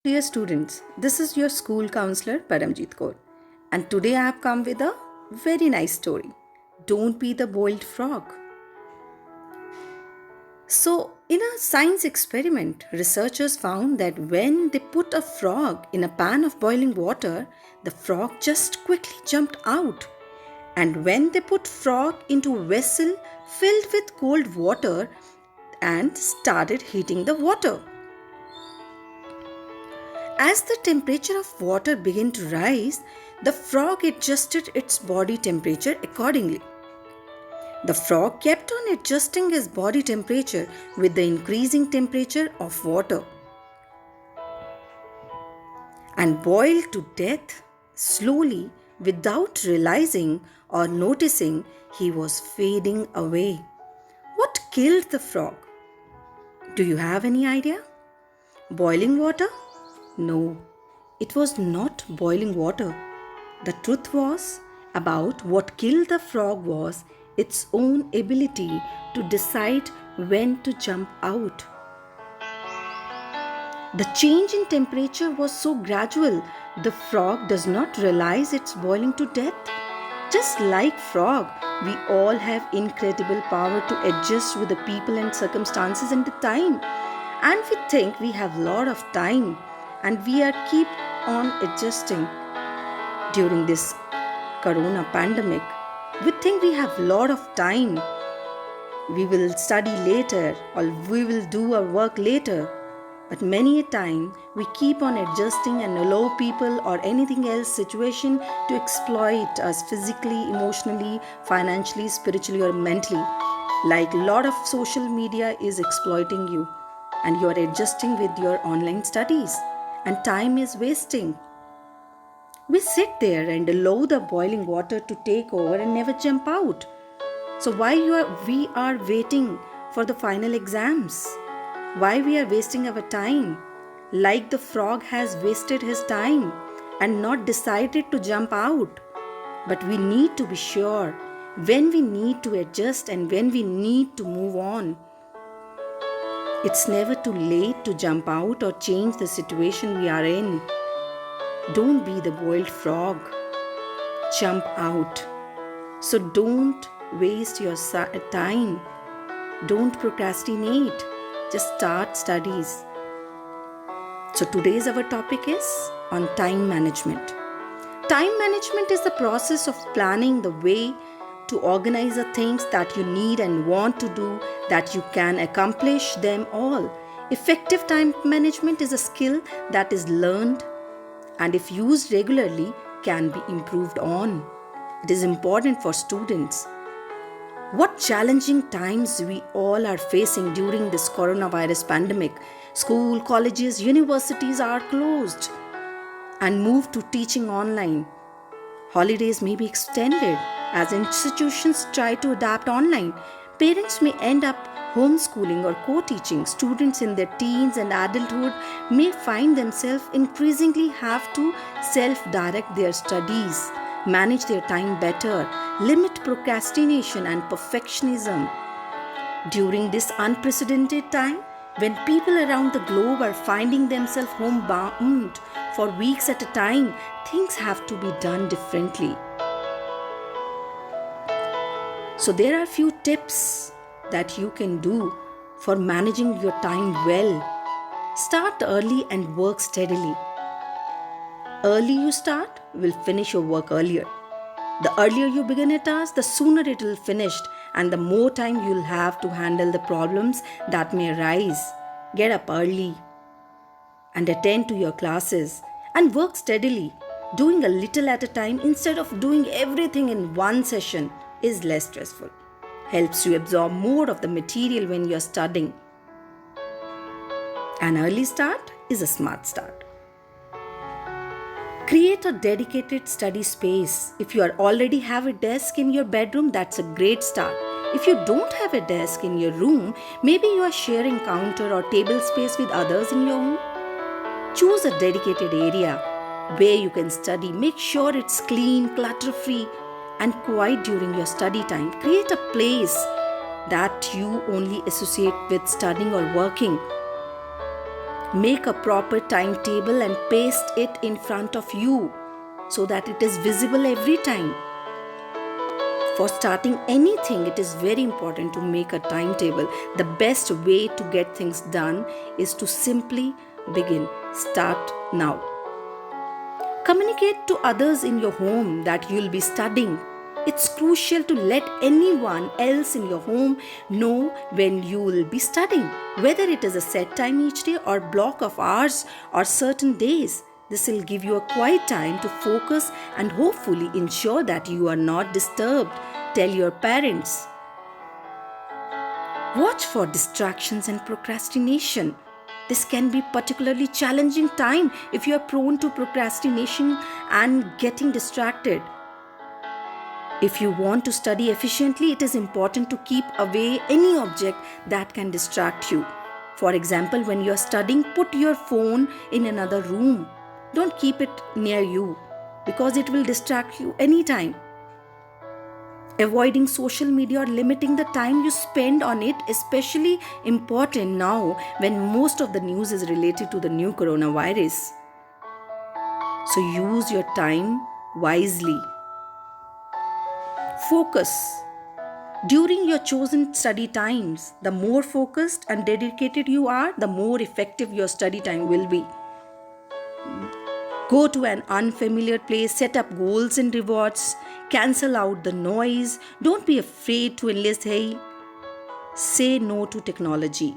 Dear students, this is your school counselor Paramjit Kaur, and today I have come with a very nice story. Don't be the boiled frog. So, in a science experiment, researchers found that when they put a frog in a pan of boiling water, the frog just quickly jumped out. And when they put frog into a vessel filled with cold water and started heating the water, as the temperature of water began to rise, the frog adjusted its body temperature accordingly. The frog kept on adjusting his body temperature with the increasing temperature of water and boiled to death slowly without realizing or noticing he was fading away. What killed the frog? Do you have any idea? Boiling water? No, it was not boiling water. The truth was about what killed the frog was its own ability to decide when to jump out. The change in temperature was so gradual, the frog does not realize it's boiling to death. Just like frog, we all have incredible power to adjust with the people and circumstances and the time. And we think we have lot of time and we are keep on adjusting during this corona pandemic. We think we have lot of time. We will study later or we will do our work later. But many a time we keep on adjusting and allow people or anything else situation to exploit us physically, emotionally, financially, spiritually or mentally. Like a lot of social media is exploiting you and you are adjusting with your online studies and time is wasting. We sit there and allow the boiling water to take over and never jump out. So we are waiting for the final exams? Why we are wasting our time? Like the frog has wasted his time and not decided to jump out. But we need to be sure when we need to adjust and when we need to move on. It's never too late to jump out or change the situation we are in. Don't be the boiled frog. Jump out. So don't waste your time. Don't procrastinate. Just start studies. So today's our topic is on time management. Time management is the process of planning the way to organize the things that you need and want to do that you can accomplish them all. Effective time management is a skill that is learned and if used regularly can be improved on. It is important for students. What challenging times we all are facing during this coronavirus pandemic. School, colleges, universities are closed and moved to teaching online. Holidays may be extended as institutions try to adapt online. Parents may end up homeschooling or co-teaching. Students in their teens and adulthood may find themselves increasingly have to self-direct their studies, manage their time better, limit procrastination and perfectionism. During this unprecedented time, when people around the globe are finding themselves homebound for weeks at a time, things have to be done differently. So there are few tips that you can do for managing your time well. Start early and work steadily. Early you start will finish your work earlier. The earlier you begin a task, the sooner it will finish and the more time you'll have to handle the problems that may arise. Get up early and attend to your classes and work steadily. Doing a little at a time instead of doing everything in one session is less stressful. Helps you absorb more of the material when you're studying. An early start is a smart start. Create a dedicated study space. If you already have a desk in your bedroom, that's a great start. If you don't have a desk in your room, maybe you are sharing counter or table space with others in your home. Choose a dedicated area where you can study. Make sure it's clean, clutter-free, and quiet during your study time. Create a place that you only associate with studying or working. Make a proper timetable and paste it in front of you so that it is visible every time. For starting anything, it is very important to make a timetable. The best way to get things done is to simply begin. Start now. Communicate to others in your home that you will be studying. It's crucial to let anyone else in your home know when you will be studying, whether it is a set time each day or block of hours or certain days. This will give you a quiet time to focus and hopefully ensure that you are not disturbed. Tell your parents. Watch for distractions and procrastination. This can be particularly challenging time if you are prone to procrastination and getting distracted. If you want to study efficiently, it is important to keep away any object that can distract you. For example, when you are studying, put your phone in another room. Don't keep it near you because it will distract you anytime. Avoiding social media or limiting the time you spend on it, especially important now when most of the news is related to the new coronavirus. So use your time wisely. Focus. During your chosen study times, the more focused and dedicated you are, the more effective your study time will be. Go to an unfamiliar place, set up goals and rewards, cancel out the noise. Don't be afraid to enlist help. Say no to technology.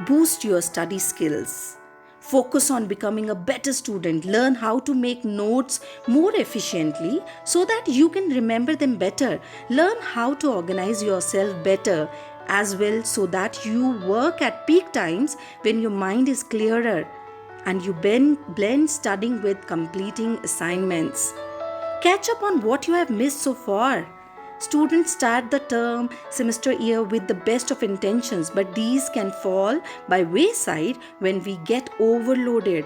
Boost your study skills. Focus on becoming a better student. Learn how to make notes more efficiently so that you can remember them better. Learn how to organize yourself better as well so that you work at peak times when your mind is clearer and you blend studying with completing assignments. Catch up on what you have missed so far. Students start the term semester year with the best of intentions, but these can fall by wayside when we get overloaded.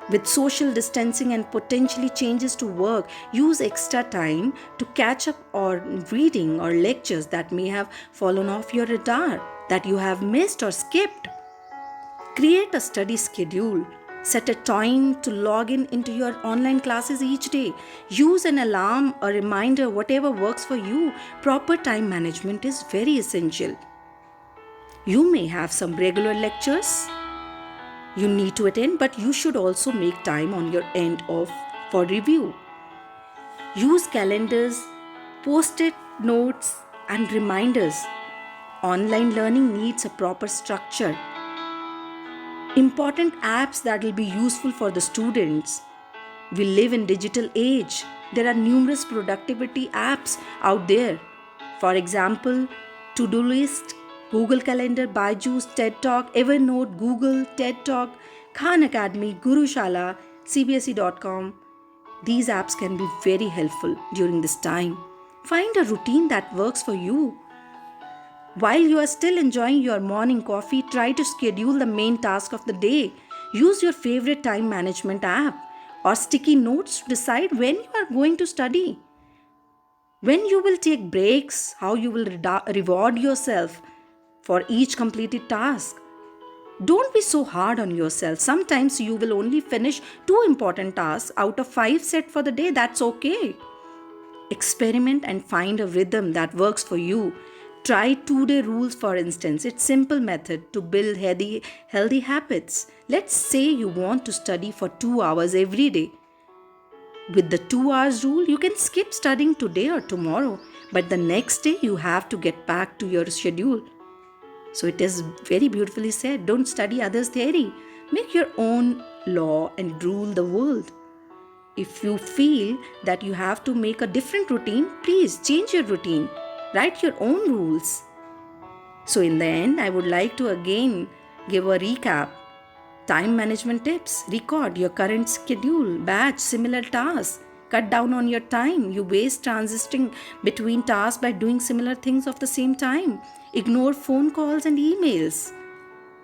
With social distancing and potentially changes to work, use extra time to catch up on reading or lectures that may have fallen off your radar, that you have missed or skipped. Create a study schedule. Set a time to log into your online classes each day. Use an alarm, a reminder, whatever works for you. Proper time management is very essential. You may have some regular lectures you need to attend, but you should also make time on your end for review. Use calendars, post-it notes, and reminders. Online learning needs a proper structure. Important apps that will be useful for the students. We live in digital age. There are numerous productivity apps out there. For example, To-Do List, Google Calendar, Byju's, TED Talk, Evernote, Google, TED Talk, Khan Academy, Gurushala, CBSE.com. These apps can be very helpful during this time. Find a routine that works for you. While you are still enjoying your morning coffee, try to schedule the main task of the day. Use your favorite time management app or sticky notes to decide when you are going to study, when you will take breaks, how you will reward yourself for each completed task. Don't be so hard on yourself. Sometimes you will only finish 2 important tasks out of 5 set for the day. That's okay. Experiment and find a rhythm that works for you. Try 2-day rules, for instance. It's a simple method to build healthy habits. Let's say you want to study for 2 hours every day. With the 2 hours rule, you can skip studying today or tomorrow, but the next day you have to get back to your schedule. So it is very beautifully said, don't study others' theory. Make your own law and rule the world. If you feel that you have to make a different routine, please change your routine. Write your own rules. So in the end, I would like to again give a recap. Time management tips. Record your current schedule, batch similar tasks. Cut down on your time. You waste transiting between tasks by doing similar things of the same time. Ignore phone calls and emails.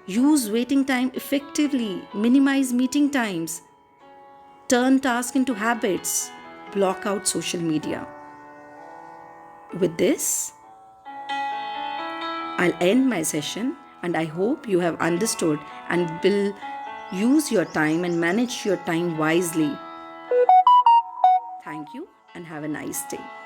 Use waiting time effectively. Minimize meeting times. Turn tasks into habits. Block out social media. With this, I'll end my session. and I hope you have understood and will use your time and manage your time wisely. Thank you and have a nice day.